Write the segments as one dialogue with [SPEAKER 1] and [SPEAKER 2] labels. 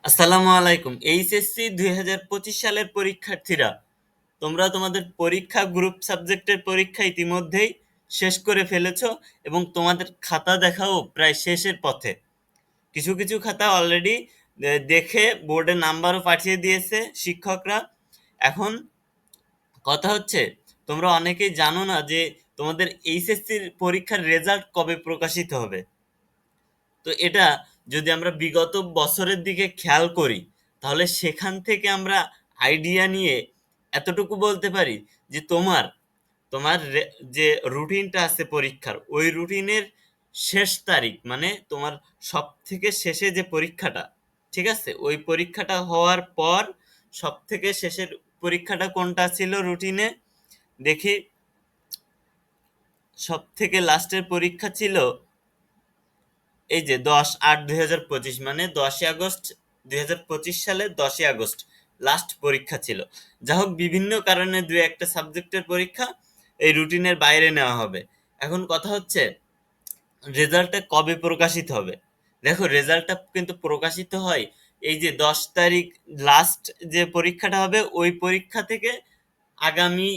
[SPEAKER 1] আসসালামু আলাইকুম। এইচএসসি 2025 সালের পরীক্ষার্থীরা, তোমরা তোমাদের পরীক্ষা গ্রুপ সাবজেক্টের পরীক্ষা ইতিমধ্যেই শেষ করে ফেলেছো এবং তোমাদের খাতা দেখাও প্রায় শেষের পথে। কিছু কিছু খাতা অলরেডি দেখে বোর্ডে নাম্বারও পাঠিয়ে দিয়েছে শিক্ষকরা। এখন কথা হচ্ছে, তোমরা অনেকেই জানো না যে তোমাদের এইচএসসির পরীক্ষার রেজাল্ট কবে প্রকাশিত হবে। তো এটা যদি আমরা বিগত বছরের দিকে খেয়াল করি, তাহলে সেখান থেকে আমরা আইডিয়া নিয়ে এতটুকু বলতে পারি যে তোমার তোমার যে রুটিনটা আছে পরীক্ষার, ওই রুটিনের শেষ তারিখ মানে তোমার সব থেকে শেষে যে পরীক্ষাটা, ঠিক আছে, ওই পরীক্ষাটা হওয়ার পর সব থেকে শেষের পরীক্ষাটা কোনটা ছিল রুটিনে দেখি। সব থেকে লাস্টের পরীক্ষা ছিল এই যে 10/8/2025, মানে 10ই আগস্ট 2025 সালে 10ই আগস্ট লাস্ট পরীক্ষা ছিল। যা হোক, বিভিন্ন কারণে দু একটা সাবজেক্টের পরীক্ষা এই রুটিনের বাইরে নেওয়া হবে। এখন কথা হচ্ছে, রেজাল্টটা কবে প্রকাশিত হবে। দেখো, রেজাল্টটা কিন্তু প্রকাশিত হয় এই যে 10 তারিখ লাস্ট যে পরীক্ষাটা হবে, ওই পরীক্ষা থেকে আগামী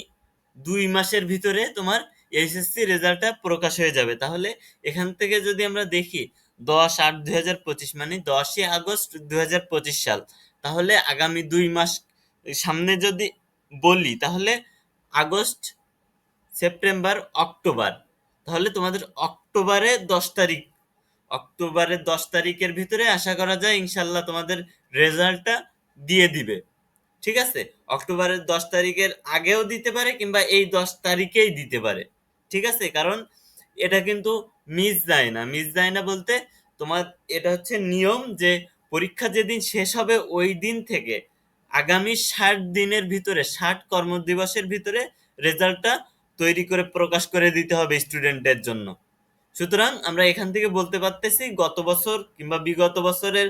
[SPEAKER 1] 2 মাসের ভিতরে তোমার এইচএসসি রেজাল্টটা প্রকাশ হয়ে যাবে। তাহলে এখান থেকে যদি আমরা দেখি 10/8/2025 মানে 10ই আগস্ট 2025 সাল, তাহলে আগামী 2 মাস সামনে যদি বলি, তাহলে আগস্ট, সেপ্টেম্বর, অক্টোবর, তাহলে তোমাদের অক্টোবরের 10 তারিখের ভিতরে আশা করা যায় ইনশাল্লাহ তোমাদের রেজাল্টটা দিয়ে দিবে। ঠিক আছে, অক্টোবরের 10 তারিখের আগেও দিতে পারে কিংবা এই 10 তারিখেই দিতে পারে। ঠিক আছে, কারণ এটা কিন্তু মিস যায় না বলতে, তোমার এটা হচ্ছে নিয়ম যে পরীক্ষা যেদিন শেষ হবে ওই দিন থেকে আগামী 60 দিনের ভিতরে, 60 কর্মদিবসের ভিতরে রেজাল্টটা তৈরি করে প্রকাশ করে দিতে হবে স্টুডেন্টদের জন্য। সুতরাং আমরা এখান থেকে বলতে পারতেছি গত বছর কিংবা বিগত বছরের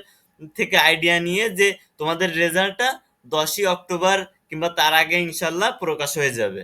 [SPEAKER 1] থেকে আইডিয়া নিয়ে যে তোমাদের রেজাল্টটা 10ই অক্টোবর কিংবা তার আগে ইনশাল্লাহ প্রকাশ হয়ে যাবে।